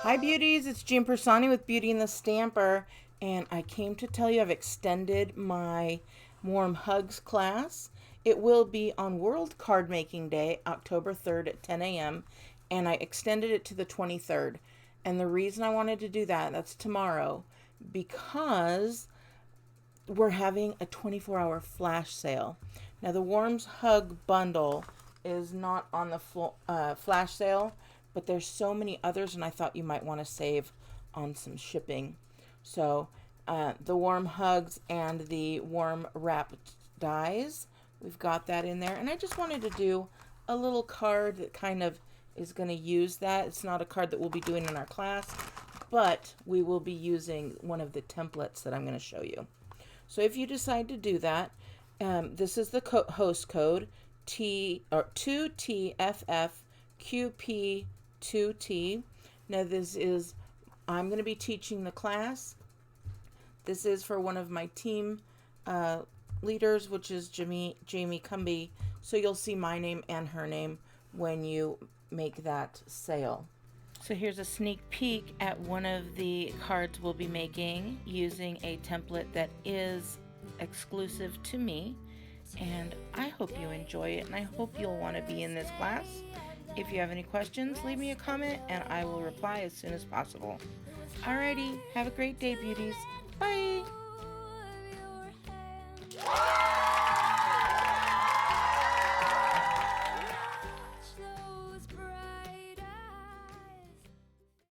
Hi beauties, it's Jean Persani with Beauty and the Stamper, and I came to tell you I've extended my Warm Hugs class. It will be on World Card Making Day, October 3rd at 10 a.m., and I extended it to the 23rd. And the reason I wanted to do that, that's tomorrow, because we're having a 24-hour flash sale. Now the Warms Hug bundle is not on the flash sale, but there's so many others, and I thought you might want to save on some shipping. So the Warm Hugs and the Warm Wrap dies, we've got that in there. And I just wanted to do a little card that kind of is going to use that. It's not a card that we'll be doing in our class, but we will be using one of the templates that I'm going to show you. So if you decide to do that, this is the host code T2TFFQP2T. Now this is, I'm going to be teaching the class. This is for one of my team leaders, which is Jamie Cumby. So you'll see my name and her name when you make that sale. So here's a sneak peek at one of the cards we'll be making using a template that is exclusive to me. And I hope you enjoy it, and I hope you'll want to be in this class. If you have any questions, leave me a comment and I will reply as soon as possible. Alrighty, have a great day, beauties. Bye!